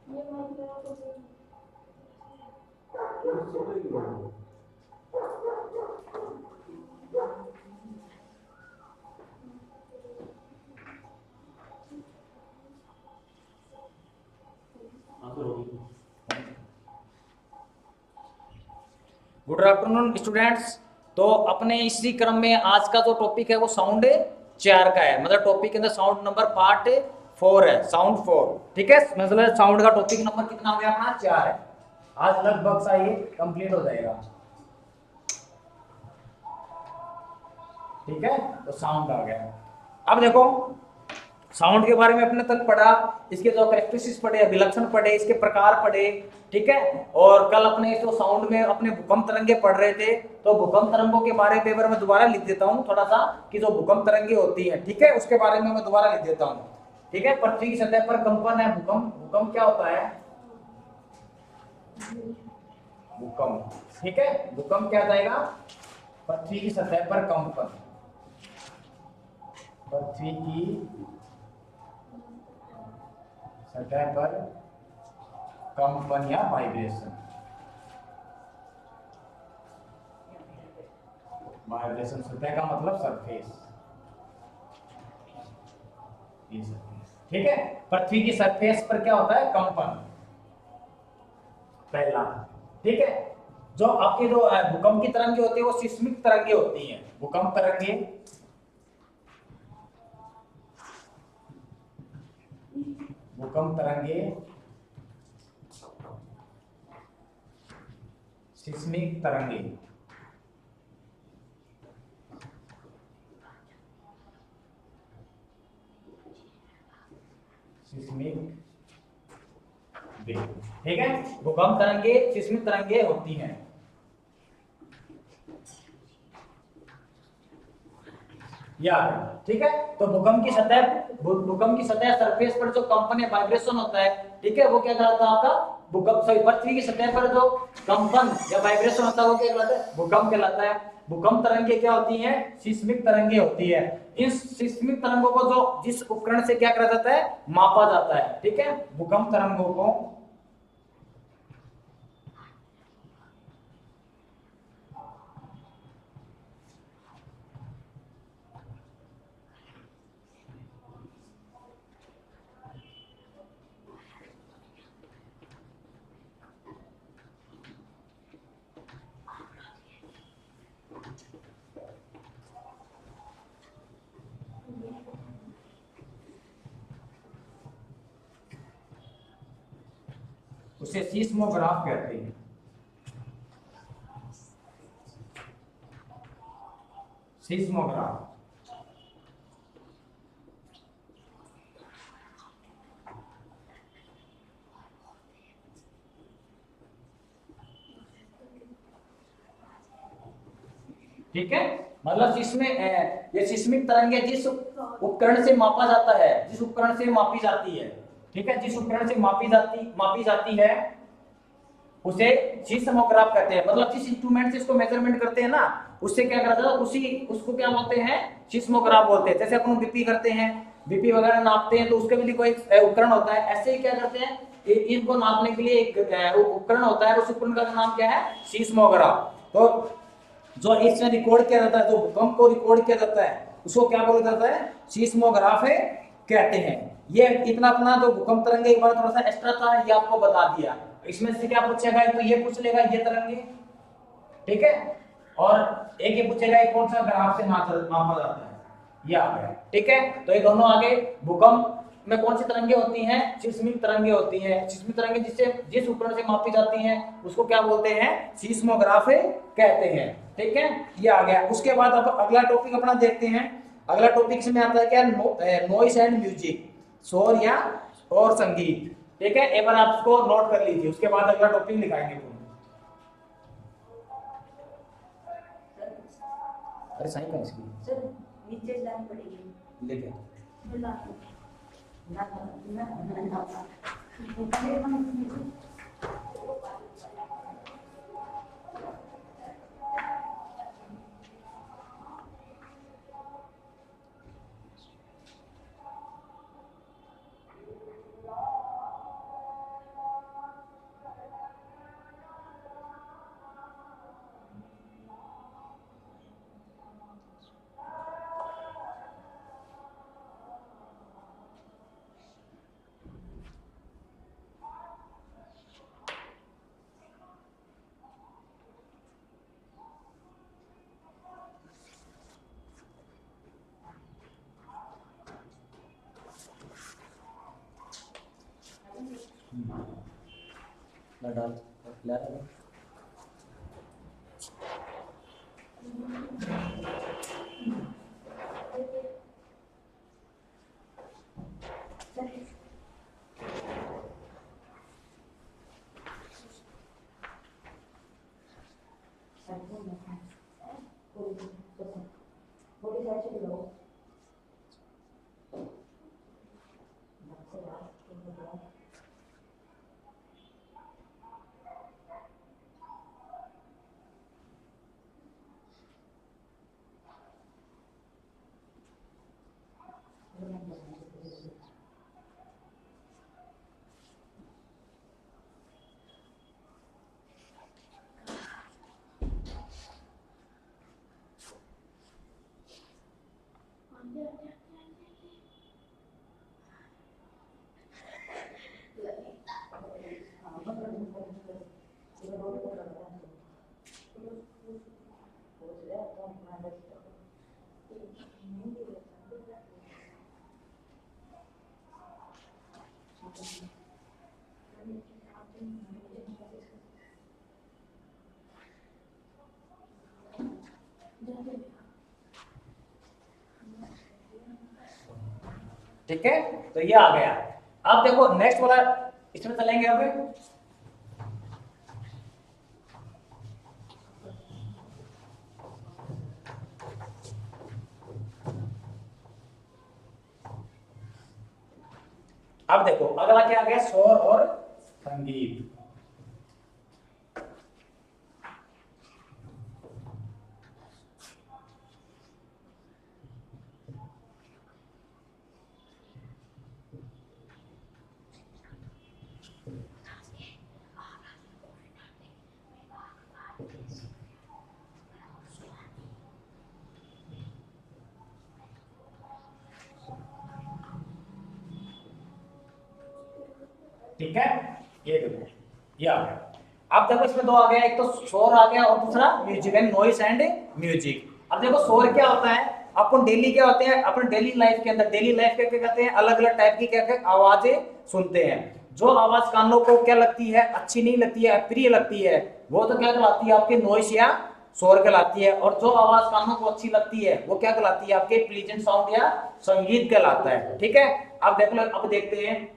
Good afternoon students. तो अपने इसी क्रम में आज का जो टॉपिक है वो साउंड 4 का है, मतलब टॉपिक के अंदर साउंड नंबर पार्ट 4 है, साउंड 4। ठीक है, मतलब साउंड का टॉपिक नंबर कितना हो गया अपना? 4 है। आज लगभग सा ये कंप्लीट हो जाएगा। ठीक है, तो साउंड आ गया। अब देखो, साउंड के बारे में अपने तक पढ़ा, इसके जो कैरेक्टरिस्टिक्स पढ़े, विलक्षण पढ़े, इसके प्रकार पढ़े। ठीक है, और कल अपने जो साउंड में अपने भूकंप तरंगे पढ़ रहे थे, तो भूकंप तरंगों के बारे में मैं दोबारा लिख देता हूं थोड़ा सा, कि जो भूकंप तरंगे होती है, ठीक है, उसके बारे में मैं दोबारा लिख देता हूं। ठीक है, पृथ्वी की सतह पर कंपन है भूकंप। भूकंप क्या होता है? भूकंप। ठीक है, भूकंप क्या जाएगा? पृथ्वी की सतह पर कंपन। पृथ्वी की सतह पर कंपन या वाइब्रेशन। वाइब्रेशन सतह का मतलब सरफेस। ठीक है, पृथ्वी की सरफेस पर क्या होता है? कंपन, पहला। ठीक है, जो आपके जो भूकंप की तरंगे होती है वो सिस्मिक तरंगे होती हैं। भूकंप तरंगे भूकंप तरंगे सिस्मिक तरंगे। Seismic wave. ठीक है, भूकंप तरंगे सिस्मिक तरंगे होती हैं। यार ठीक है, तो भूकंप की सतह सरफेस पर जो कंपन या वाइब्रेशन होता है, ठीक है, वो क्या कहलाता है आपका? भूकंप। सॉरी, पृथ्वी की सतह पर जो कंपन या वाइब्रेशन होता है वो क्या कहलाता है? भूकंप कहलाता है। भूकंप तरंगे क्या होती हैं? सिस्मिक तरंगे होती है। इन सिस्मिक तरंगों को जो जिस उपकरण से क्या करा जाता है? मापा जाता है। ठीक है, भूकंप तरंगों को उसे सीस्मोग्राफ कहते हैं। सीस्मोग्राफ। ठीक है, मतलब जिसमें ये सिस्मिक तरंगे जिस उपकरण से मापा जाता है, जिस उपकरण से मापी जाती है, ठीक है, जिस उपकरण से मापी जाती है उसे सीस्मोग्राफ कहते हैं। मतलब जिस इंस्ट्रूमेंट से इसको मेजरमेंट करते हैं ना, उससे क्या करा जाता है, उसी उसको क्या बोलते हैं? सीस्मोग्राफ बोलते हैं। जैसे अपन बीपी करते हैं, बीपी वगैरह नापते हैं, तो उसके लिए कोई उपकरण होता है। ऐसे ही क्या करते हैं, इनको नापने के लिए एक उपकरण होता है, उस उपकरण का नाम क्या है? सीस्मोग्राफ। तो जो इसमें रिकॉर्ड किया जाता है, जो भूकंप को रिकॉर्ड किया जाता है, उसको क्या बोला जाता है? सीस्मोग्राफ है कहते हैं। ये इतना अपना जो भूकंप तरंगे एक बार थोड़ा सा एक्स्ट्रा था, ये आपको बता दिया। इसमें से क्या पूछेगा? तो ये पूछ लेगा ये तरंगे, ठीक है, और एक ये पूछेगा ये कौन सा ग्राफ से मापा जाता है, ये आ गया। ठीक है, तो ये दोनों आगे। भूकंप में कौन सी तरंगे होती हैं? सिस्मिक तरंगे होती हैं। सिस्मिक तरंगे जिससे जिस उपकरण से मापी जाती हैं उसको क्या बोलते हैं? सीस्मोग्राफ कहते हैं। ठीक है, ये आ गया। उसके बाद अब अगला टॉपिक अपना देखते हैं। अगला टॉपिक इसमें आता है क्या? नॉइस एंड म्यूजिक, शोर या और संगीत। ठीक है, एक बार आप इसको नोट कर लीजिए, उसके बाद अगला टॉपिक लिखाएंगे। अरे साइन कहाँ इसकी? सर नीचे लानी पड़ेगी। लेके ना डाल ला रहा ठीक है। तो ये आ गया। अब देखो नेक्स्ट वाला इसमें चलेंगे अब। अब देखो अगला क्या आ गया, स्वर और संगीत। ठीक है, ये देखो ये आ गया। अब देखो इसमें दो आ गया, एक तो शोर आ गया और दूसरा music and noise and music. अब देखो शोर क्या होता है, अपन डेली क्या होते हैं, अपन डेली लाइफ के अंदर डेली लाइफ क्या कहते हैं, अलग अलग टाइप की क्या आवाजें सुनते हैं। जो आवाज कानों को क्या लगती है, अच्छी नहीं लगती है, अप्रिय लगती है, वो तो क्या कहलाती है आपके नॉइस या शोर कहलाती है। और जो आवाज कानों को अच्छी लगती है वो क्या कहलाती है आपके प्लीजेंट साउंड या संगीत कहलाता है। ठीक है, अब देख लो, अब देखते हैं।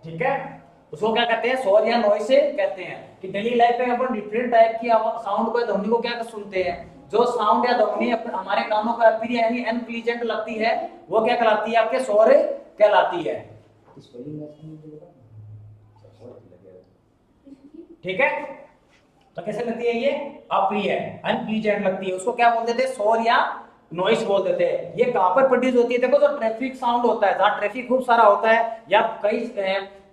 ठीक है, उसको क्या कहते हैं, शोर या नॉइस से कहते हैं कि डेली लाइफ में अपन डिफरेंट टाइप की साउंड को, ध्वनि को क्या सुनते हैं। जो साउंड या ध्वनि हमारे कानों को अप्रिय यानी अनप्लीजेंट लगती है वो क्या कहलाती है आपके शोर कहलाती है। ठीक है, तो कैसे लगती है ये, अप्रिय अनप्लीजेंट लगती है, उसको क्या बोलते थे, शोर या नॉइस बोल देते हैं। ये कहां पर प्रोड्यूस होती है, देखो जो ट्रैफिक साउंड होता है, जहां ट्रैफिक खूब सारा होता है या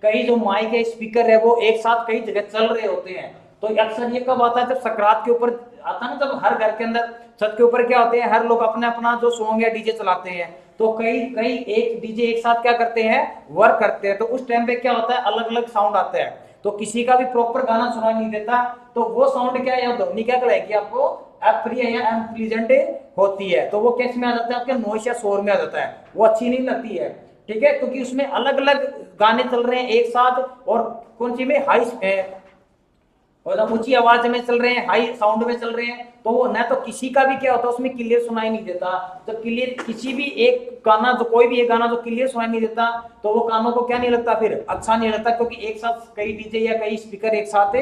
कई जो माइक है स्पीकर है वो एक साथ कई जगह चल रहे होते हैं, तो अक्सर ये कब आता है, जब सकरात के ऊपर आता है ना, जब हर घर के अंदर छत के ऊपर क्या होते हैं, हर लोग अपना अपना जो सॉन्ग या डीजे चलाते हैं, तो कई कई एक डीजे एक साथ क्या करते हैं, वर्क करते हैं, तो उस टाइम पे क्या होता है, अलग अलग साउंड आता है, तो किसी का भी प्रॉपर गाना सुनाई नहीं देता, तो वो साउंड क्या है, ध्वनि क्या कहलाएगी आपको, अप्रिय या अनप्लीजेंट होती है, तो वो कैसे में आ जाता है आपके नॉइस या शोर में आ जाता है, वो अच्छी नहीं लगती है। ठीक है, क्योंकि उसमें अलग अलग गाने चल रहे हैं एक साथ, और कौन सी में और हम ऊंची आवाज में चल रहे हैं, हाई साउंड में चल रहे हैं, तो वो ना तो किसी का भी क्या होता है उसमें क्लियर सुनाई नहीं देता। जब क्लियर किसी भी एक गाना, जो कोई भी एक गाना जो क्लियर सुनाई नहीं देता, तो वो कानों को क्या नहीं लगता, फिर अच्छा नहीं लगता, क्योंकि एक साथ कई डीजे या कई स्पीकर एक साथ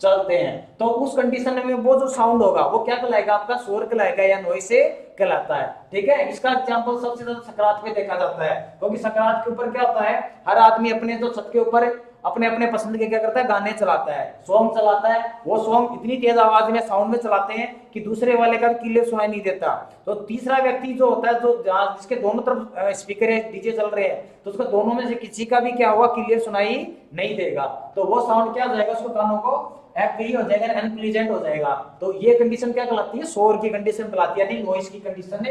चलते हैं। तो उस कंडीशन में वो जो साउंड होगा वो क्या कहलाएगा, आपका शोर कहलाएगा या नॉइस से कहलाता है। ठीक है, इसका एग्जांपल सबसे ज्यादा सकरात में देखा जाता है, क्योंकि सकरात के ऊपर क्या होता है, हर आदमी अपने जो छत के ऊपर अपने अपने पसंद के क्या करता है, गाने चलाता है, सॉन्ग चलाता है। वो सॉन्ग इतनी तेज आवाज में साउंड में चलाते हैं कि दूसरे वाले का क्लियर सुनाई नहीं देता। तो तीसरा व्यक्ति जो होता है, जो जिसके दोनों तरफ स्पीकर है, डीजे चल रहे हैं, तो उसको दोनों में से किसी का भी क्या होगा, क्लियर सुनाई नहीं देगा। तो वो साउंड क्या हो जाएगा, उसको कानों को एप्री हो जाएगा, अनप्लीजेंट हो जाएगा। तो ये कंडीशन क्या कहलाती है, शोर की कंडीशन कहलाती है, यानी नॉइस की कंडीशन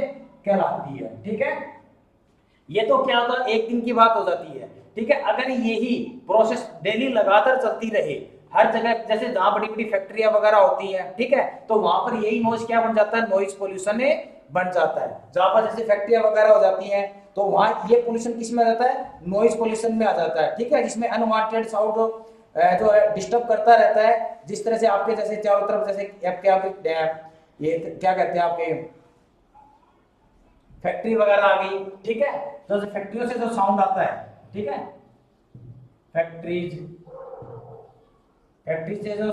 कहलाती है। ठीक है, ये तो क्या होता है, एक दिन की बात हो जाती है। ठीक है, अगर यही प्रोसेस डेली लगातार चलती रहे हर जगह, जैसे जहां बड़ी बड़ी फैक्ट्रियां वगैरह होती हैं, ठीक है, तो वहां पर यही नॉइज क्या बन जाता है, नॉइज पोल्यूशन बन जाता है। जहां पर जैसे फैक्ट्रियां वगैरह हो जाती हैं, तो वहां ये पोल्यूशन किस में आ जाता है, नॉइज पोल्यूशन में आ जाता है। ठीक है, जिसमें अनवांटेड साउंड जो डिस्टर्ब करता रहता है, जिस तरह से आपके जैसे चारों तरफ जैसे आपके ये क्या कहते हैं, आपके फैक्ट्री वगैरह आ गई। ठीक है, तो फैक्ट्रियों से जो साउंड आता है, ठीक है, फैक्ट्रीज फैक्ट्री से जो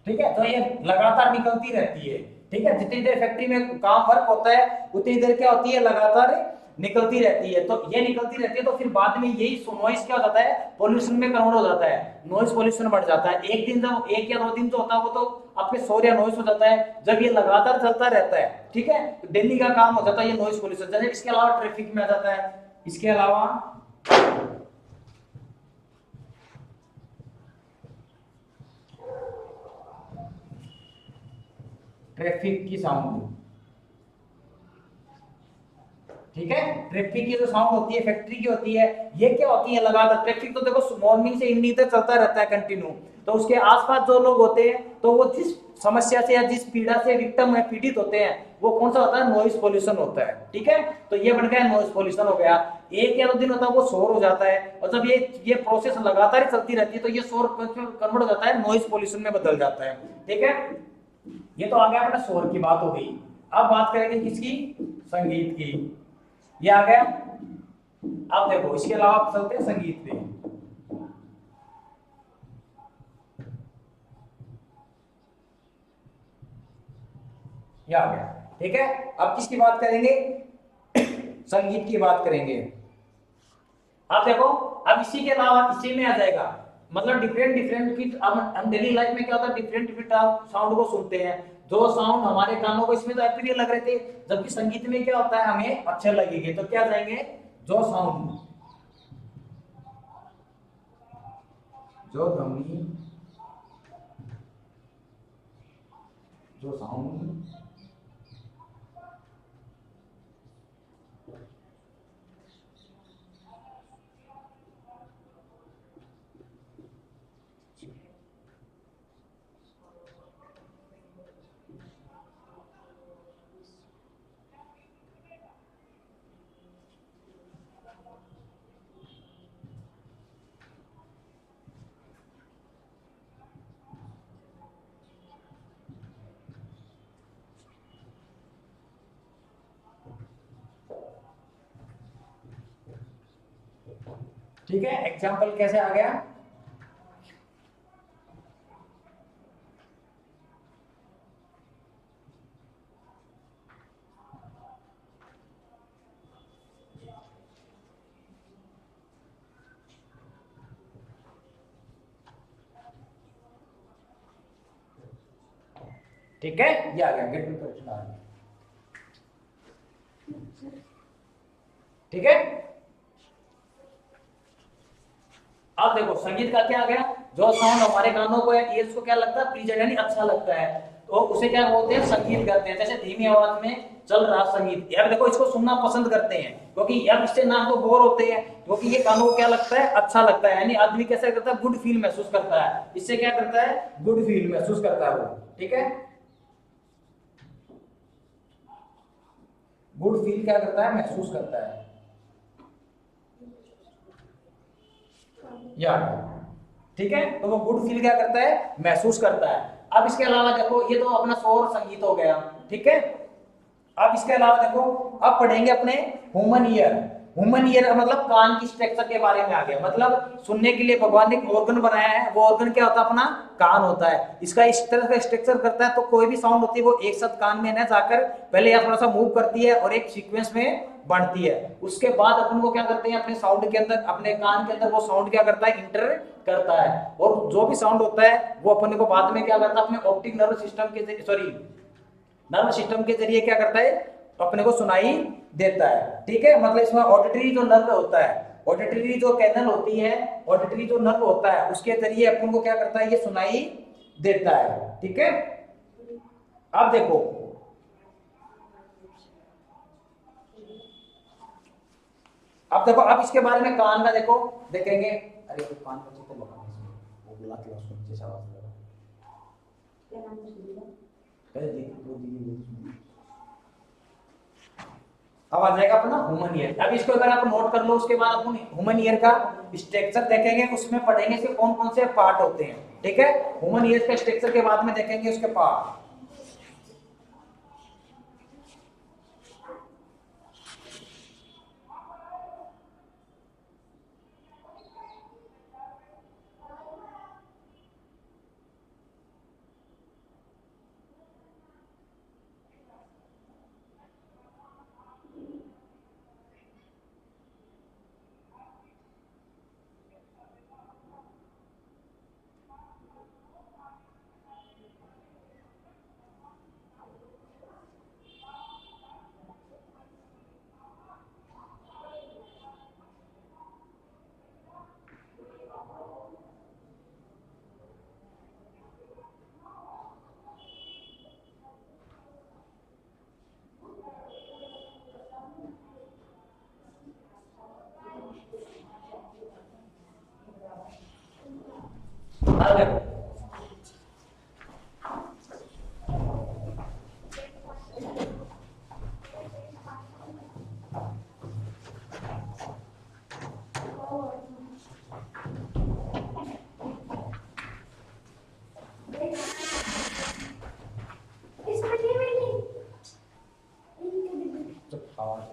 ठीक है, तो ये लगातार निकलती रहती है। ठीक है, जितनी देर फैक्ट्री में काम वर्क होता है उतनी देर क्या होती है, लगातार निकलती रहती है। तो ये निकलती रहती है, तो फिर बाद में यही नॉइस क्या हो जाता है, पोल्यूशन में कन्वर्ट हो जाता है, नॉइस पोल्यूशन बढ़ जाता है। एक दिन जब एक या दो दिन जो होता है वो तो आपके शोर या नॉइस हो जाता है, जब ये लगातार चलता रहता है, ठीक है, तो डेली का काम हो जाता है ये नॉइस पोल्यूशन। जैसे इसके अलावा ट्रैफिक में आ जाता है, इसके अलावा ट्रैफिक की साउंड। ठीक है, ट्रैफिक की जो साउंड होती है फैक्ट्री की होती है, ये क्या होती है, लगातार ट्रैफिक तो देखो मॉर्निंग से इवनिंग तक चलता रहता है कंटिन्यू। तो उसके आसपास जो लोग होते हैं, तो वो जिस समस्या से या जिस पीड़ा से विक्टिम है, पीड़ित होते हैं, वो कौन सा होता है, नॉइस पोल्यूशन होता है। ठीक है, तो ये बन गया नॉइस पोल्यूशन हो गया। एक या दो दिन होता है वो शोर हो जाता है, और जब ये प्रोसेस लगातार ही चलती रहती है, तो ये शोर कन्वर्ट हो जाता है, नॉइस पोल्यूशन में बदल जाता है। ठीक है, ये तो आ गया अपना शोर की बात हो गई। अब बात करेंगे किसकी, संगीत की। ये आ गया। अब देखो इसके अलावा आप चलते हैं संगीत पे। ये आ गया। ठीक है, अब किसकी बात करेंगे, संगीत की बात करेंगे। अब देखो, अब इसी के अलावा इसी में आ जाएगा, मतलब डिफरेंट डिफरेंट की। अब हम डेली लाइफ में क्या होता है, डिफरेंट डिफरेंट साउंड को सुनते हैं, जो साउंड हमारे कानों को इसमें तो अप्रिय लग रहे थे, जबकि संगीत में क्या होता है, हमें अच्छे लगेंगे। तो क्या जाएंगे, जो साउंड, जो ध्वनि, जो साउंड ठीक है, एग्जाम्पल कैसे आ गया, ठीक है, ये आ गया, गेट में आ गया। ठीक है, अब देखो संगीत का क्या आ गया, जो साउंड हमारे कानों को ईयर्स को क्या लगता है, प्लीजेंट यानी अच्छा लगता है, तो उसे क्या बोलते हैं, संगीत कहते हैं। जैसे धीमी आवाज में चल रहा संगीत, यार देखो इसको सुनना पसंद करते हैं, क्योंकि यार इससे ना तो बोर होते हैं, क्योंकि ये कानों को क्या लगता है, अच्छा लगता है, यानी आदमी कैसे करता है, गुड फील महसूस करता है, इससे क्या करता है, गुड फील महसूस करता है वो। ठीक है, गुड फील क्या करता है, महसूस करता है, या ठीक है, तो वो गुड फील क्या करता है, महसूस करता है। अब इसके अलावा देखो, ये तो अपना शोर संगीत हो गया, ठीक है। अब इसके अलावा देखो, अब पढ़ेंगे अपने ह्यूमन ईयर। ह्यूमन ईयर का मतलब कान की स्ट्रक्चर के बारे में आ गया, मतलब सुनने के लिए भगवान ने एक ऑर्गन बनाया है, वो ऑर्गन क्या होता है, अपना कान होता है। इसका इस तरह का स्ट्रक्चर करता है, तो कोई भी साउंड होती है वो एक साथ कान में ना जाकर पहले या थोड़ा सा मूव करती है और एक सीक्वेंस में बढ़ती है, उसके बाद अपन को क्या करते हैं, अपने साउंड के अंदर, अपने कान के अंदर वो साउंड क्या करता है, इंटर करता है, और जो भी साउंड होता है वो अपने को बाद में क्या करता है, अपने ऑप्टिक नर्व सिस्टम के सॉरी नर्व सिस्टम के जरिए क्या करता है, अपने को सुनाई देता है। ठीक है, मतलब इसमें ऑडिटरी जो नर्व होता है, ऑडिटरी जो कैनल होती है, ऑडिटरी जो नर्व होता है, उसके जरिए अपन को क्या करता है, ये सुनाई देता है। ठीक है, अब देखो, अब देखो, अब इसके बारे में कान का देखो, देखेंगे। अरे तो कान का चित्र लगा इसमें, वो बुला के उसको नीचे से आवाज लगा, क्या नाम है उसका? कह दे वो दीदी। अब आ जाएगा अपना ह्यूमन ईयर। अब इसको अगर आप नोट कर लो, उसके बाद अपन ह्यूमन ईयर का स्ट्रक्चर देखेंगे, उसमें पढ़ेंगे इसके कौन कौन से पार्ट होते हैं। ठीक है, ह्यूमन ईयर का स्ट्रक्चर के बाद में देखेंगे उसके पार्ट। आ देखो, चुप आवाज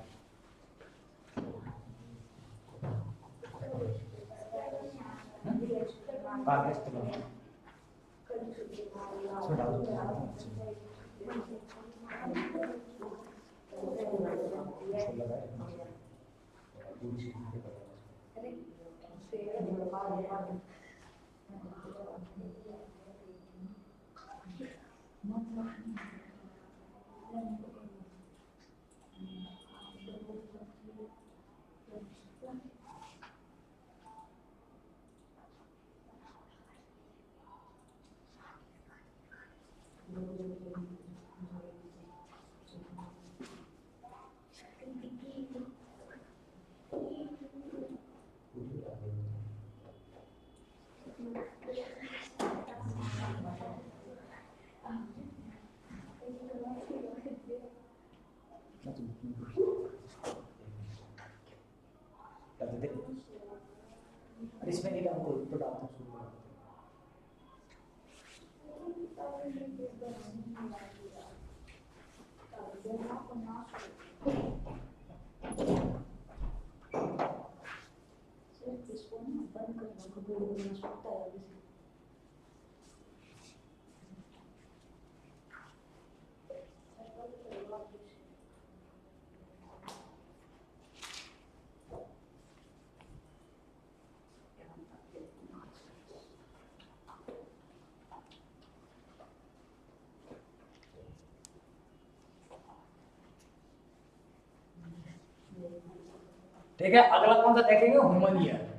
कागज तो लो। छोटा इसमें नहीं डालते तो डालते शुरू कर इसको ना बंद करना, कभी भी सकता है अभी से। ठीक है, अगला कौन सा देखेंगे, ह्यूमन ईयर।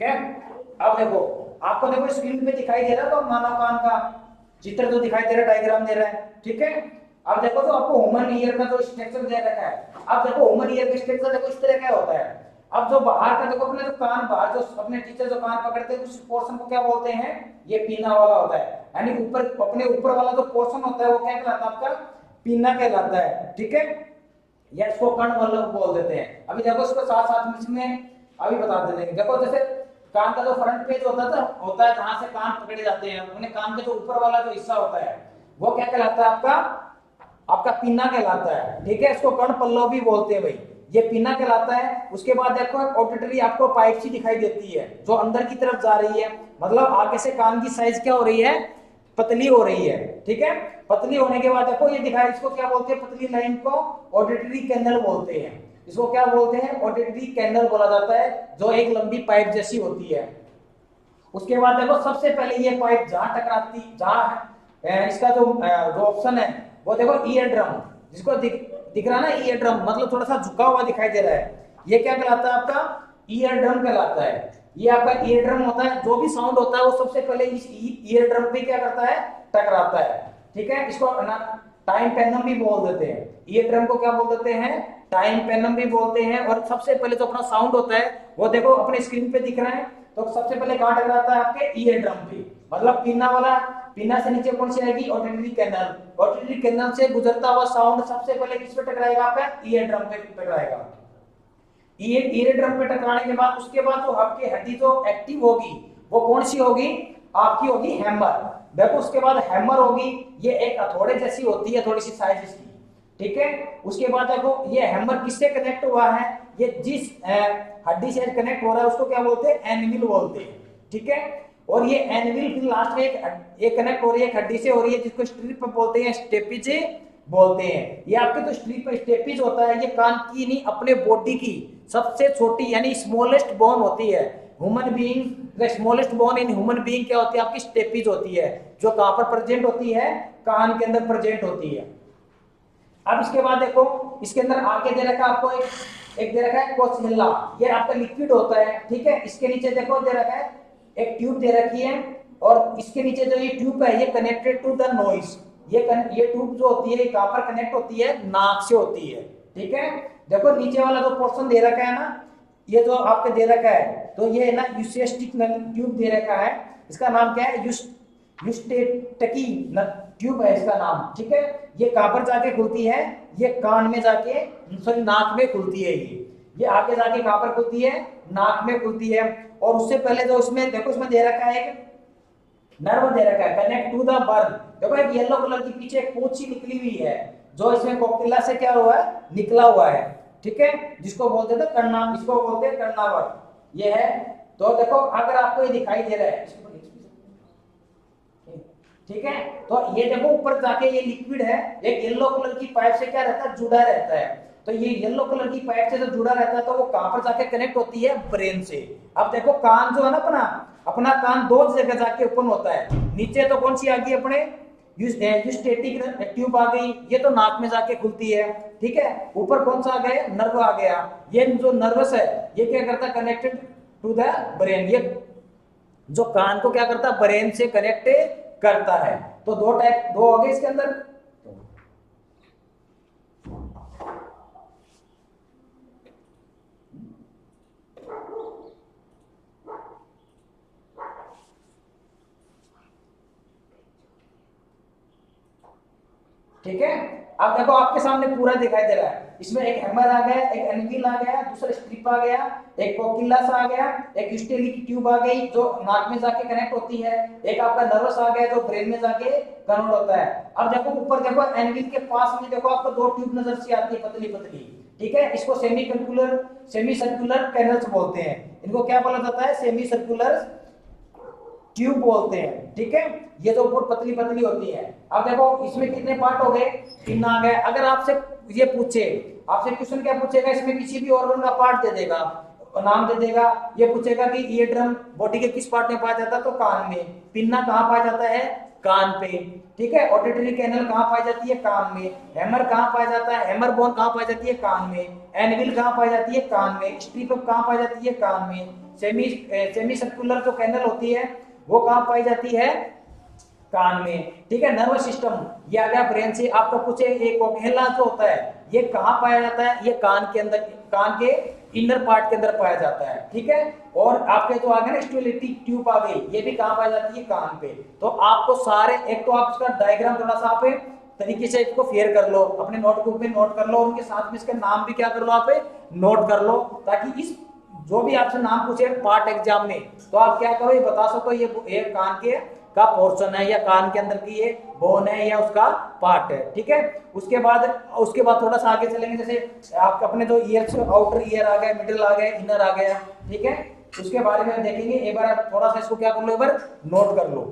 ठीक है। अब देखो, आपको देखो स्क्रीन पे दिखाई दे रहा है तो मानव कान का चित्र जो दिखाई दे रहा है, डायग्राम दे रहा है, ठीक है। अब देखो तो आपको ह्यूमन ईयर का जो स्ट्रक्चर दे रखा है, अब देखो ह्यूमन ईयर का स्ट्रक्चर देखो इस तरह का होता है। अब जो बाहर का देखो अपने जो कान बाहर जो अपने टीचर जो कान पकड़ते हैं उस पोर्शन को क्या बोलते हैं, ये पीना वाला होता है। यानी ऊपर अपने ऊपर वाला जो पोर्शन होता है वो क्या कहलाता है, आपका पीना कहलाता है, ठीक है। या इसको कर्णवल्लभ बोल देते हैं। अभी देखो इसको साथ साथ में इसमें अभी बता देते हैं। देखो जैसे कान का जो फ्रंट पेज होता है जहां से कान पकड़े जाते हैं, अपने कान के जो ऊपर वाला जो हिस्सा होता है वो क्या कहलाता है, आपका पीना कहलाता है, ठीक है। इसको कर्णपल्लव भी बोलते हैं भाई, ये पीना कहलाता है। उसके बाद देखो ऑडिटरी आपको पाइप सी दिखाई देती है जो अंदर की तरफ जा रही है, मतलब आगे से कान की साइज क्या हो रही है, पतली हो रही है, ठीक है। पतली होने के बाद देखो ये दिखाई, इसको क्या बोलते हैं, पतली लाइन को ऑडिटरी कैनल बोलते हैं। इसको क्या बोलते हैं, ऑडिटरी कैनल बोला जाता है, जो एक लंबी पाइप जैसी होती है। उसके बाद देखो सबसे पहले ये पाइप जहां टकराती, जहां इसका जो ऑप्शन है वो देखो ईयर ड्रम, जिसको दिख रहा है ना ईयर ड्रम, मतलब थोड़ा सा झुका हुआ दिखाई दे रहा है, ये क्या कहलाता है, आपका ईयर ड्रम कहलाता है। ये आपका ईयर ड्रम होता है, जो भी साउंड होता है वो सबसे पहले इस ईयर ड्रम पे क्या करता है, टकराता है, ठीक है। इसको टाइम पेनम भी बोल देते हैं, ईयर ड्रम को क्या बोल देते हैं, टाइम पेनम भी बोलते हैं। और सबसे पहले जो अपना साउंड होता है वो देखो अपने स्क्रीन पे दिख रहा है, तो सबसे पहले कहां टकराता है, आपके ईयर ड्रम पे, मतलब पीना वाला, पीना से नीचे कौन सी आएगी, ऑडिटरी कैनल, ऑडिटरी कैनल से गुजरता हुआ साउंड सबसे पहले किस पे टकराएगा, आपका ईयर ड्रम पे टकराएगा। ईयर ड्रम पे टकराने के बाद उसके बाद तो आपकी हड्डी जो एक्टिव होगी वो कौन सी होगी, आपकी होगी हैमर। देखो उसके बाद हैमर होगी, ये एक हथौड़े जैसी होती है, थोड़ी सी साइज इसकी, ठीक है। उसके बाद देखो ये हैमर किससे कनेक्ट हुआ है, ये जिस हड्डी से कनेक्ट हो रहा है उसको क्या बोलते हैं, एनविल बोलते हैं, ठीक है। और ये एनविल फिर लास्ट में एक कनेक्ट हो रही है एक हड्डी से हो रही है, जिसको स्ट्रिप बोलते हैं, स्टेपिज बोलते हैं। ये आपके तो स्टेपिज होता है, ये कान की नहीं अपने बॉडी की सबसे छोटी यानी स्मॉलेस्ट बोन होती है। Human being, the smallest bone in human being क्या होती है, आपकी स्टेपिज होती है, जो कहां पर प्रेजेंट होती है, कान के अंदर प्रेजेंट होती है। अब इसके बाद देखो इसके अंदर आगे दे रखा है आपको एक दे रखा है कोशिला, ये आपका लिक्विड होता है, ठीक है। इसके नीचे देखो दे रखा है एक ट्यूब दे रखी है, और इसके नीचे जो ये ट्यूब है ये कनेक्टेड टू द नॉइज, ये ट्यूब जो होती है कहां पर कनेक्ट होती है, नाक से होती है, ठीक है। देखो नीचे वाला जो पोर्शन दे रखा है ना, ये जो आपके दे रखा है, तो ये ना यूस्टेटिक ट्यूब दे रखा है, इसका नाम क्या है, यूस्टेटिकी ट्यूब है इसका नाम, ठीक है। ये कहां पर जाके खुलती है, ये कान में जाके, सॉरी नाक में खुलती है, ये आगे जाके कहां पर खुलती है, नाक में खुलती है। और उससे पहले जो इसमें देखो इसमें दे रखा है एक नर्व दे रखा है, कनेक्ट टू द बर्न। देखो एक येलो कलर की पीछे एक पूंछी निकली हुई है, जो इसमें कोकिला से क्या हुआ है, निकला हुआ है, ठीक है, जिसको बोलते थे कर्णा, इसको बोलते हैं कर्णावर, ये है। तो देखो अगर आपको ये दिखाई दे रहा है, ठीक है, तो ये देखो ऊपर जाके ये लिक्विड है, एक येलो कलर की पाइप से क्या रहता है, जुड़ा रहता है। तो ये येलो कलर की पाइप से जो जुड़ा रहता है तो वो कहां पर जाके कनेक्ट होती है, ब्रेन से। अब देखो कान जो है ना अपना कान दो जगह जाके ओपन होता है, नीचे तो कौन सी आ गई अपने यूस्टेटिक ट्यूब आ गई, ये तो नाक में जाके खुलती है, ठीक है। ऊपर कौन सा आ गया, नर्व आ गया, ये जो नर्वस है ये क्या करता है, कनेक्टेड टू द ब्रेन, ये जो कान को क्या करता है, ब्रेन से कनेक्ट करता है। तो दो हो गए इसके अंदर। ठीक है, अब देखो आपके सामने पूरा दिखाई दे रहा है, इसमें एक हैमर आ गया, एक एनविल आ गया, दूसरा स्ट्रिप आ गया, एक कोकिला सा आ गया, एक यूस्टेटिक की ट्यूब आ गई जो नाक में जाके कनेक्ट होती है, एक आपका नर्वस आ गया जो ब्रेन में जाके कन्वर्ट होता है। अब देखो ऊपर देखो एनविल के पास में देखो आपको दो ट्यूब नजर से आती है, पतली पतली, ठीक है। इसको सेमी सर्कुलर कैनल्स बोलते हैं, इनको क्या बोला जाता है, सेमी सर्कुलर ट्यूब बोलते हैं, ठीक है। ये तो ऊपर पतली पतली होती है। अब देखो इसमें कितने पार्ट हो गए, 3 आ गए। अगर आपसे ये पूछे, आपसे क्वेश्चन क्या पूछेगा, इसमें किसी भी ऑर्गन का पार्ट दे देगा, नाम दे देगा, ये पूछेगा कि ईयर ड्रम बॉडी के किस पार्ट में पाया जाता है, तो कान में। पिन्ना कहाँ पाया जाता है, कान पे, ठीक है। ऑडिटरी कैनल कहाँ पाई जाती है, कान में। हैमर कहाँ पाया जाता है, हैमर बोन कहाँ पाई जाती है, कान में। एनविल कहाँ पाई जाती है, कान में। स्ट्रिप कहाँ पाई जाती है, कान में। सेमी सेमी सर्कुलर जो कैनल होती है वो कहाँ पाई जाती है, कान में। ठीक है, नर्वस सिस्टम ये आ गया ब्रेन से। आपको पूछे ये कोक्हेला जो होता है ये कहाँ पाया जाता है, ये कान के अंदर, कान के इनर पार्ट के अंदर पाया जाता है। ठीक है, और आपके जो आ गए ना स्टिमुलेटिंग ट्यूब आ गई, ये भी कहाँ पाई जाती है, कान पे। तो आपको सारे, एक तो आप इसका डायग्राम थोड़ा सा आप तरीके से इसको फेयर कर लो, अपने नोटबुक में नोट कर लो, उनके साथ में इसका नाम भी क्या कर लो, आप नोट कर लो, ताकि इस जो भी आपसे नाम पूछे पार्ट एग्जाम में तो आप क्या करो, ये बता सको ये कान के का पोर्शन है या कान के अंदर की ये बोन है या उसका पार्ट है। ठीक है, उसके बाद थोड़ा सा आगे चलेंगे, जैसे आप अपने जो ईयर से आउटर ईयर आ गया, मिडिल आ गया, इनर आ गया। ठीक है, उसके बारे में देखेंगे। एक बार आप थोड़ा सा इसको क्या कर लो, एक बार नोट कर लो।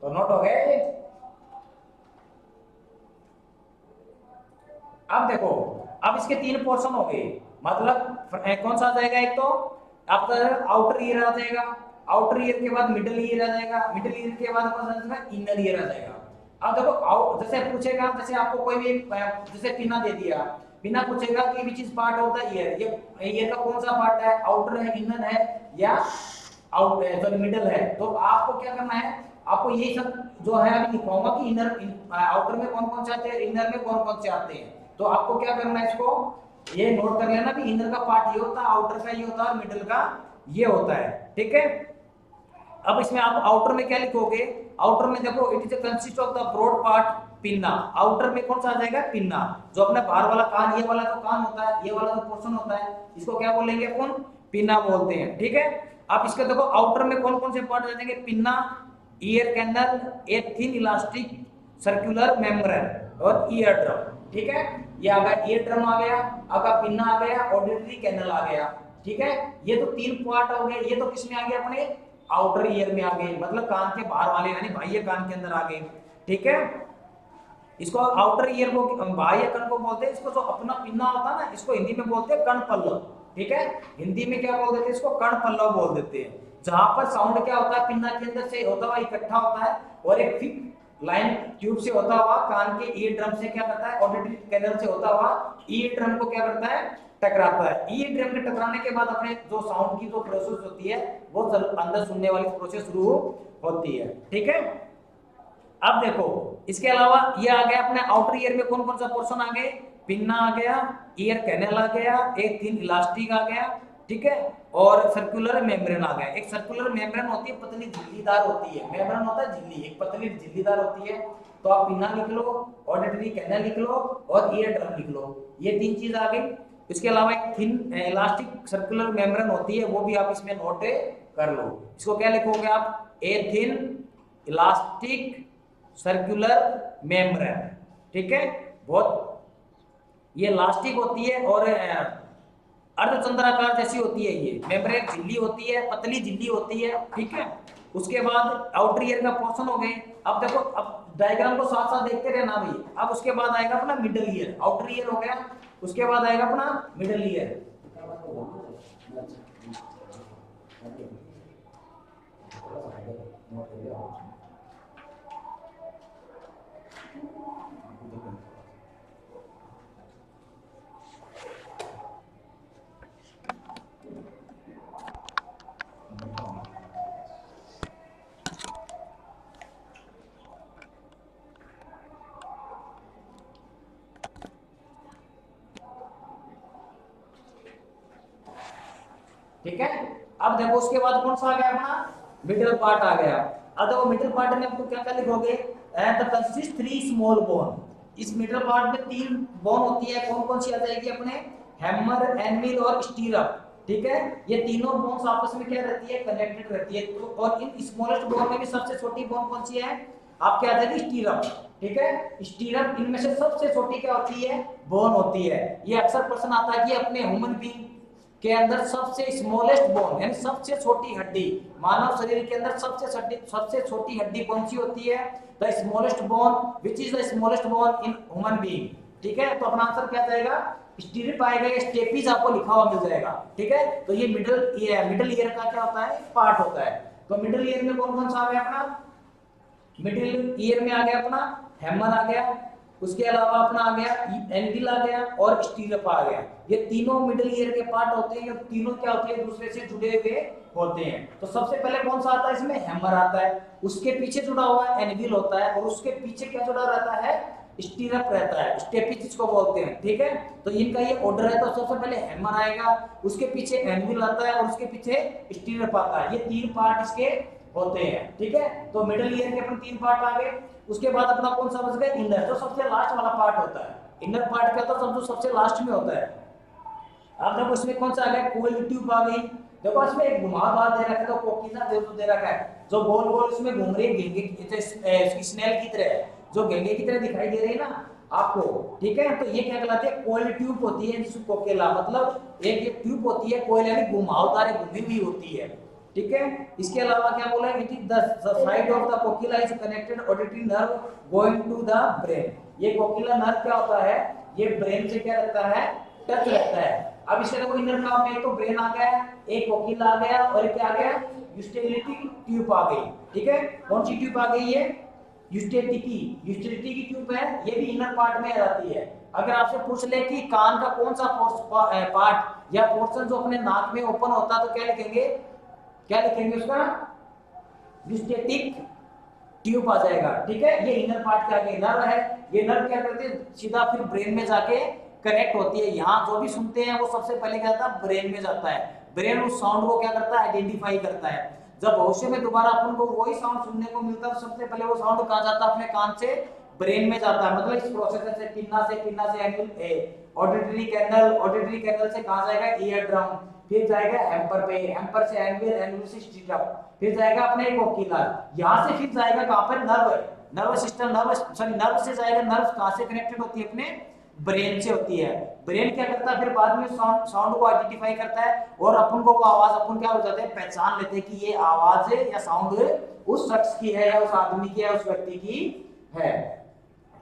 तो नोट हो गए। अब देखो, अब इसके तीन पोर्शन हो गए, मतलब कौन सा आ जाएगा, एक तो आपका आउटर ईयर आ जाएगा, आउटर ईयर के बाद मिडिल ईयर आ जाएगा, मिडिल ईयर के बाद कौन सा इनर ईयर आ जाएगा। अब देखो जैसे पूछेगा, जैसे आपको कोई भी जैसे पिना दे दिया, पिना पूछेगा कि which is part of the year, ये ईयर का कौन सा पार्ट है, आउटर है, इनर है या आउट जो मिडिल है। तो आपको क्या करना है, आपको ये सब जो है अभी लिखवाऊंगा कि इनर आउटर में कौन कौन से आते हैं, इनर में कौन कौन से आते हैं। तो आपको क्या करना है, इसको ये नोट कर लेना कि इनर का पार्ट ये होता है, आउटर का ये होता है और मिडिल का ये होता है। ठीक है, अब इसमें आप आउटर में क्या लिखोगे, आउटर में देखो it is consist of the broad part pinna. Outer में कौन सा आ जाएगा, पिन्ना, जो अपना बाहर वाला कान, ये वाला जो कान होता है, ये वाला जो पोर्शन होता है, इसको क्या बोलेंगे अपन, पिन्ना बोलते हैं। ठीक है, अब इसके देखो आउटर में कौन कौन से पार्ट आ जाएंगे, pinna, ear canal, a thin elastic circular membrane और ईयर ड्रम। ठीक है, ये आ गया ईयर ड्रम आ गया, आपका पिन्ना आ गया, ऑडिटरी कैनल आ गया। ठीक है, ये तो तीन पार्ट हो गए। ये तो किसमें आ गए, अपने आउटर ईयर में आ गए, मतलब कान के बाहर वाले यानी बाह्य कान के अंदर आ गए। ठीक है, इसको आउटर ईयर को बाह्य कण को बोलते हैं, इसको जो अपना पिन्ना होता है ना, इसको हिंदी में बोलते हैं कण पल्लव। ठीक है, हिंदी में क्या बोल देते हैं, इसको कण पल्लव बोल देते हैं। जहां पर साउंड क्या होता है, पिन्ना के अंदर से होता हुआ इकट्ठा होता है और एक लाइन ट्यूब से होता हुआ कान के ईयर ड्रम से क्या करता है, ऑडिटरी कैनल से होता हुआ ईयर ड्रम को क्या करता है, टकराता है। ईयर ड्रम के टकराने के बाद अपने जो साउंड की जो प्रोसेस होती है वो अंदर सुनने वाली प्रोसेस शुरू होती है। ठीक है, अब देखो इसके अलावा ये आ गया अपने आउटर ईयर में कौन कौन सा पोर्शन आ गए, पिन्ना आ गया, ईयर कैनल आ गया, एक थिन इलास्टिक आ गया, ठीक है, और सर्कुलर मेम्ब्रेन आ गया। एक सर्कुलर मेम्ब्रेन होती है, पतली झिल्लीदार होती है, मेम्ब्रेन होता है झिल्ली, एक पतली झिल्लीदार होती है। तो आप पिन्ना लिख लो, ऑडिटरी कैनल लिख लो और ईयर ड्रम लिख लो, ये तीन चीज आ गई। इसके अलावा एक थिन इलास्टिक सर्कुलर मेम्ब्रेन होती है, वो भी आप इसमें नोट कर लो। इसको क्या लिखोगे आप, ए थिन इलास्टिक सर्कुलर मेम्ब्रेन। ठीक है, बहुत ये इलास्टिक होती है और अर्धचंद्राकार जैसी होती है, ये मेम्ब्रेन झिल्ली होती है, पतली झिल्ली होती है। ठीक है, उसके बाद आउटर ईयर का पोर्शन हो गए। अब देखो, अब डायग्राम को साथ साथ देखते रहना भाई। अब उसके बाद आएगा अपना मिडल ईयर, आउटर ईयर हो गया, उसके बाद आएगा अपना मिडल ईयर। ठीक है, अब देखो उसके बाद कौन सा आ गया अपना, मिडिल पार्ट आ गया। अब देखो मिडिल पार्ट में आपको क्या क्या लिखोगे, द कंसिस्ट 3 स्मॉल बोन। इस मिडिल पार्ट में 3 बोन होती है, कौन कौन सी आ जाएगी अपने, हैमर, एनविल और स्टीरअप। ठीक है, ये तीनों बोन्स आपस में क्या रहती है, कनेक्टेड रहती है। तो और इन स्मॉलेस्ट बोन में भी सबसे छोटी बोन कौन सी है, आपके आ जाएगी स्टीरअप। ठीक है, स्टीरअप इनमें से सबसे छोटी क्या होती है, बोन होती है। ये अक्सर प्रश्न आता है कि अपने ह्यूमन बीइंग के अंदर सबसे स्मॉलेस्ट बोन यानी सबसे छोटी हड्डी, मानव शरीर के अंदर सबसे छोटी हड्डी कौन सी होती है, the smallest bone, which is the smallest bone in human being. ठीक है, तो अपना आंसर क्या जाएगा, स्टीरिप आएगा, स्टेपीज आपको लिखा हुआ मिल जाएगा। ठीक है, तो ये मिडिल ईयर का क्या होता है, पार्ट होता है। तो मिडिल ईयर में कौन कौन सा आ गया अपना, मिडिल ईयर में आ गया अपना हैमर आ गया, उसके अलावा अपना आ गया एनविल आ गया और स्टीरअप आ गया। ये तीनों मिडिल ईयर के पार्ट होते हैं, ये तीनों क्या होते हैं, दूसरे से जुड़े हुए होते हैं। तो सबसे पहले कौन सा आता है इसमें, हैमर आता है, उसके पीछे जुड़ा हुआ है एनविल होता है, और उसके पीछे क्या जुड़ा रहता है, स्टीरअप रहता है, स्टेपी जिसको बोलते हैं। ठीक है, तो इनका ये ऑर्डर है। तो सबसे पहले हैमर आएगा, उसके पीछे एनविल आता है और उसके पीछे स्टीरअप आता है। ये 3 पार्ट इसके होते हैं। ठीक है, तो मिडिल ईयर के अपन 3 पार्ट आ गए। उसके बाद अपना कौन सा बच गया, इनर, जो सबसे लास्ट वाला पार्ट होता है। इनर पार्ट क्या होता है, जो सबसे लास्ट में होता है। अब देखो इसमें कौन सा आ गया, कोइल ट्यूब आ गई। देखो इसमें एक घुमावदार दे रखा है, तो कोकिला दे रखा है, जो गोल गोल इसमें घूम रही है, घेंगे स्नेल की तरह, जो घेंगे की तरह दिखाई दे रही है ना आपको। ठीक है, तो ये क्या कहलाती है, कोइल ट्यूब होती है, जिसको कोकिला मतलब एक ये ट्यूब होती है, कोइल यानी घुमावदार घूमी हुई होती है। ठीक है, इसके अलावा क्या बोला है, it is the side of the cochlea is connected auditory nerve going to the brain. ये कोकिला नर्व क्या होता है, ये ब्रेन से क्या रहता है, टच रहता है। अब इसके देखो इनर काम में तो ब्रेन आ गया, एक कोकिला आ गया और एक क्या आ गया, यूस्टेलिटी ट्यूब आ गई। ठीक है, कौन सी ट्यूब आ गई, ये यूस्टेलिटी की ट्यूब है, ये भी इनर पार्ट में आ जाती है। अगर आपसे पूछ ले कि कान का कौन सा पार्ट या पोर्शन जो अपने नाक में ओपन होता है, तो क्या लिखेंगे, क्या लिखेंगे उसका, यूस्टेटिक ट्यूब आ जाएगा। ठीक है, ये इनर पार्ट के आगे नर्व है, ये नर्व क्या करते हैं, सीधा फिर ब्रेन में जाके कनेक्ट होती है। यहाँ जो भी सुनते हैं वो सबसे पहले क्या होता है, ब्रेन में जाता है। ब्रेन उस साउंड को क्या करता है, आइडेंटिफाई करता है। जब भविष्य में दोबारा अपन को वही साउंड सुनने को मिलता है, तो सबसे पहले वो साउंड कहाँ जाता है, अपने कान से ब्रेन में जाता है। मतलब इस प्रोसेस से पिन्ना से ऑडिटरी कैनल से कहाँ जाएगा, ईयर ड्रम, फिर जाएगा हैम्पर पे, हैम्पर से एनविल, एनविल से स्टीरअप, फिर जाएगा अपने कोकिला, यहाँ से फिर जाएगा कहाँ पर, नर्व सिस्टम, नर्व से जाएगा, नर्व कहाँ से कनेक्टेड होती है, अपने ब्रेन से होती है। ब्रेन क्या करता है, फिर बाद में साउंड को आइडेंटिफाई करता है, और अपन को वो आवाज अपन क्या हो जाते हैं, पहचान लेते हैं कि ये आवाज है या साउंड उस शख्स की है या उस आदमी की है, उस व्यक्ति की है।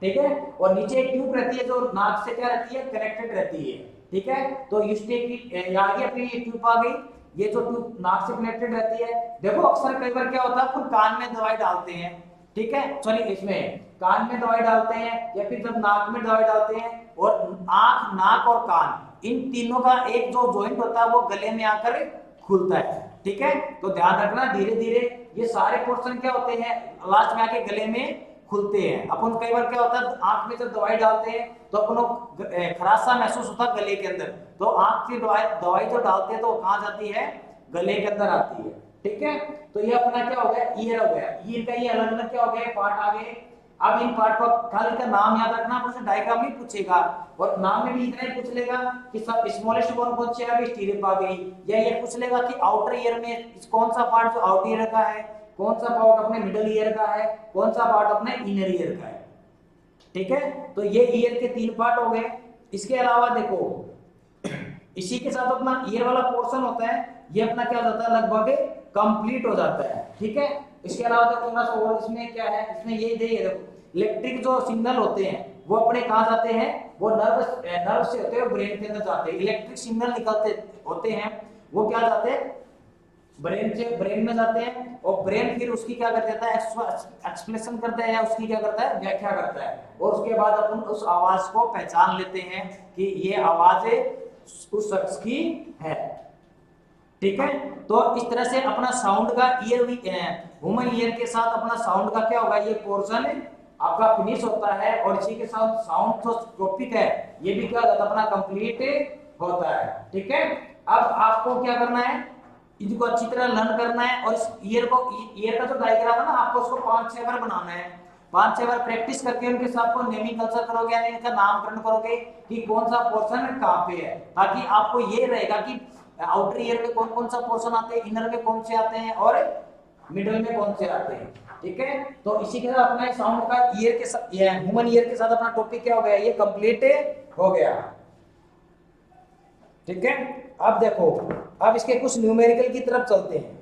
ठीक है, और नीचे एक ट्यूब रहती है जो नाक से क्या रहती है, कनेक्टेड रहती है। ठीक है, तो आगे अपनी ये ट्यूब आ गई, ये जो ट्यूब नाक से कनेक्टेड रहती है। देखो अक्सर कई बार क्या होता है, अपन कान में दवाई डालते हैं, ठीक है, चलिए इसमें कान में दवाई डालते हैं या फिर जब नाक में दवाई डालते हैं, और आंख, नाक और कान, इन तीनों का एक जो जॉइंट होता है वो गले में आकर खुलता है। ठीक है, तो ध्यान रखना, धीरे धीरे ये सारे पोर्शन क्या होते हैं, लास्ट में आके गले में खुलते हैं। अपन कई बार क्या होता है, आंख में जब दवाई डालते हैं तो अपन खरासा महसूस होता है गले के अंदर, तो आंख की दवाई जो डालते हैं तो कहाँ जाती है, गले के अंदर आती है। ठीक है, तो ये अपना क्या हो गया, ईयर हो गया। ईयर का ये अलग अलग क्या हो गया, पार्ट आ गए। अब इन पार्ट को खाली का नाम याद रखना, आपसे डायग्राम नहीं पूछेगा, और नाम में भी इतना ही पूछ लेगा कि सब स्मॉलेस्ट बोन कौन सी आ गई, स्टीरिप आ गई, या ये पूछ लेगा कि आउटर ईयर में कौन सा पार्ट जो आउटर ईयर का है, कौन सा पार्ट अपने मिडल ईयर का है, कौन सा पार्ट अपने इनर ईयर का है। ठीक है, तो ये ईयर के 3 पार्ट हो गए। इसके अलावा देखो, इसी के साथ अपना ईयर वाला पोर्शन होता है, ये अपना क्या हो जाता है, लगभग कंप्लीट हो जाता है। ठीक है, इसके अलावा देखो थोड़ा सा और इसमें क्या है, इसमें ये देखो इलेक्ट्रिक जो सिग्नल होते हैं वो अपने कहां जाते हैं, वो नर्व से होते हैं ब्रेन के अंदर जाते हैं। इलेक्ट्रिक सिग्नल निकलते होते हैं, वो क्या जाते हैं, ब्रेन में जाते हैं, और ब्रेन फिर उसकी क्या कर देता है, एक्सप्लेनेशन करता है, या उसकी क्या करता है, व्याख्या करता है, और उसके बाद अपन उस आवाज को पहचान लेते हैं कि ये आवाज उस शख्स की है। ठीक है, तो इस तरह से अपना साउंड का ईयर, ह्यूमन ईयर के साथ अपना साउंड का क्या होगा, ये पोर्शन आपका फिनिश होता है, और इसी के साथ साउंड जो टॉपिक है ये भी क्या होता है, अपना कंप्लीट होता है। ठीक है, अब आपको क्या करना है, इनको अच्छी तरह लर्न करना है, और इस ईयर का जो डायग्राम है ना, आपको उसको 5-6 बार बनाना है। 5-6 बार प्रैक्टिस करके उनके साथ को नेमिंग कल्चर करोगे, यानी इनका नामकरण करोगे कि कौन सा पोर्शन कहाँ पे है, ताकि आपको ये रहेगा कि आउटर ईयर में कौन कौन सा पोर्शन आते हैं, इनर में कौन से आते हैं, और मिडल में कौन से आते हैं। ठीक है, तो इसी के साथ अपना साउंड का ईयर के साथ, ह्यूमन ईयर के साथ अपना टॉपिक क्या हो गया, ये कंप्लीट हो गया। ठीक है, अब देखो, अब इसके कुछ न्यूमेरिकल की तरफ चलते हैं।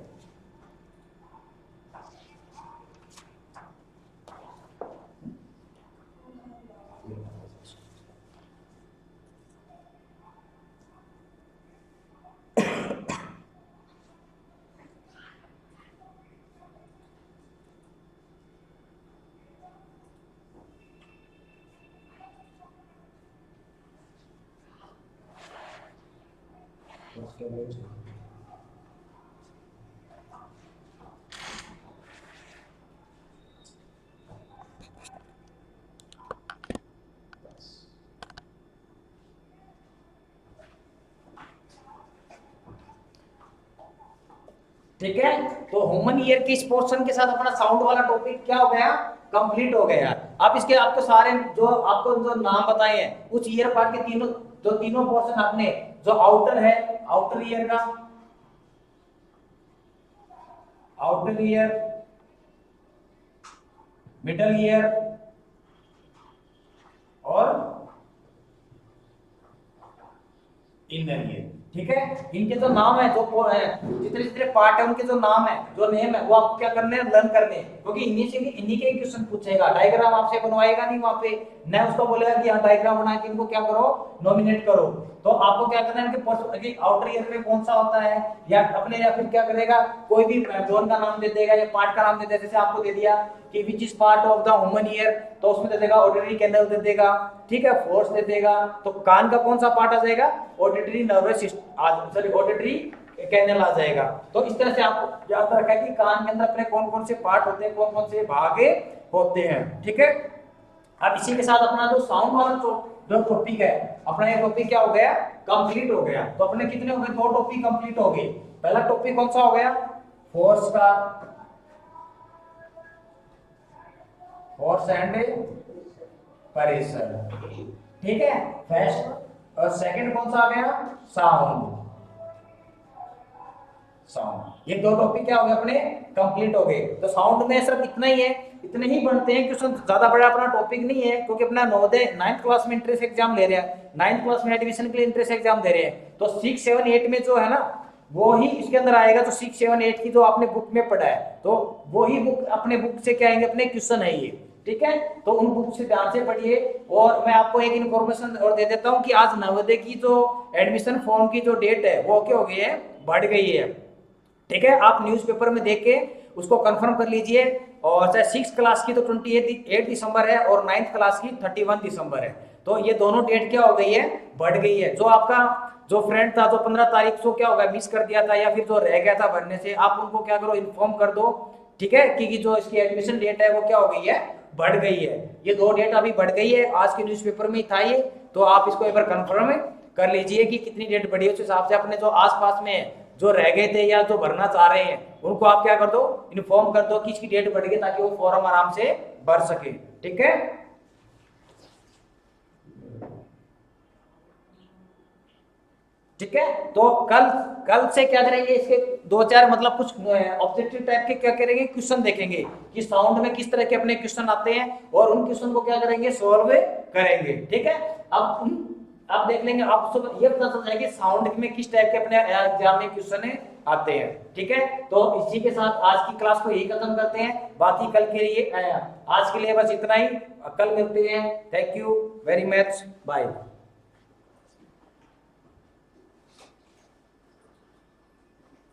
ठीक है, तो ह्यूमन ईयर के इस पोर्शन के साथ अपना साउंड वाला टॉपिक क्या हो गया, कंप्लीट हो गया। अब इसके आपको सारे जो आपको जो नाम बताए हैं उस ईयर पार्ट के तीनों पोर्शन आपने, जो आउटर है, आउटर ईयर का, आउटर ईयर, मिडल ईयर और इनर ईयर। ठीक है, इनके जो नाम है, जो जितने जितने पार्ट है उनके जो नाम है, जो नेम है, वो आपको क्या करने हैं, लर्न करने हैं, क्योंकि इन्हीं के क्वेश्चन पूछेगा। डायग्राम आपसे बनवाएगा नहीं वहां पे, न उसको बोलेगा कि हाँ डायग्राम बना के इनको क्या करो, नॉमिनेट करो। तो आपको क्या करना है, इनके आउटर ईयर में कौन सा होता है, या अपने, या फिर क्या करेगा, कोई भी जोन का नाम दे देगा या पार्ट का नाम दे देगा। जैसे आपको दे दिया कि which is part of the human ear, तो उसमें दे देगा ऑडिटरी कैनल दे देगा। ठीक है, फोर्स दे देगा, तो कान का कौन सा पार्ट आ जाएगा, auditory nervous system, sorry auditory canal आ जाएगा। तो इस तरह से आपको याद रखा है कि कान के अंदर अपने कौन कौन से पार्ट होते हैं, कौन कौन से भाग होते हैं। ठीक है, अब इसी के साथ अपना जो साउंड वाला जो टॉपिक है, अपना ये टॉपिक क्या हो गया, कंप्लीट हो गया। तो अपने कितने हो गए, 2 टॉपिक कंप्लीट हो गए। पहला टॉपिक कौन सा हो गया, फोर्स का, फोर्स एंड प्रेशर। ठीक है, फर्स्ट, और सेकंड कौन सा आ गया, साउंड। साउंड, ये 2 टॉपिक क्या हो गए, अपने कंप्लीट हो गए। तो साउंड में सिर्फ इतना ही है, इतने ही बनते हैं, क्योंकि ज्यादा बड़ा अपना टॉपिक नहीं है, क्योंकि अपना नवोदय 9th क्लास में एंट्रेंस एग्जाम ले रहे हैं, 9th क्लास में एडमिशन के लिए एंट्रेंस एग्जाम दे रहे हैं। तो 6, 7, 8 में जो है ना, वो ही इसके अंदर आएगा, जो 6, 7, 8 की जो आपने बुक में पढ़ा है, तो वो ही बुक अपने बुक से क्या आएंगे, अपने क्वेश्चन है ये। ठीक है, तो उन बुक से ध्यान से पढ़िए। और मैं आपको एक इन्फॉर्मेशन और दे देता हूँ कि आज नवोदय की जो एडमिशन फॉर्म की जो डेट है वो क्या हो गई है, बढ़ गई है। ठीक है, आप न्यूज़पेपर में देख के उसको कंफर्म कर लीजिए। और चाहे 6 क्लास की तो 28 दिसंबर है और 9th क्लास की 31 दिसंबर है। तो ये दोनों डेट क्या हो गई है, बढ़ गई है। जो आपका जो फ्रेंड था जो 15 तारीख को क्या होगा मिस कर दिया था या फिर जो रह गया था भरने से, आप उनको क्या करो इन्फॉर्म कर दो, ठीक है, कि जो इसकी एडमिशन डेट है वो क्या हो गई है, बढ़ गई है। ये 2 डेट अभी बढ़ गई है, आज के न्यूज़पेपर में ही था ये, तो आप इसको एक बार कंफर्म कर लीजिए कि कितनी डेट बढ़ी है। उस हिसाब से अपने जो आसपास में जो रह गए थे या जो भरना चाह रहे हैं उनको आप क्या कर दो, इन्फॉर्म कर दो कि इसकी डेट बढ़ गई, ताकि वो फॉर्म आराम से भर सके। ठीक है, ठीक है। तो कल से क्या करेंगे, इसके 2-4 मतलब कुछ ऑब्जेक्टिव टाइप के क्या करेंगे, क्वेश्चन देखेंगे कि साउंड में किस तरह के अपने क्वेश्चन आते हैं और उन क्वेश्चन को क्या करेंगे, सोल्व करेंगे। ठीक है, अब देख लेंगे, आप ये पता चल जाएगा साउंड में किस टाइप के अपने एग्जाम में क्वेश्चन आते हैं। ठीक है, तो इसी के साथ आज की क्लास को यही खत्म करते हैं। बाकी कल के लिए आज के लिए बस इतना ही, कल मिलते हैं। Thank you very much, bye.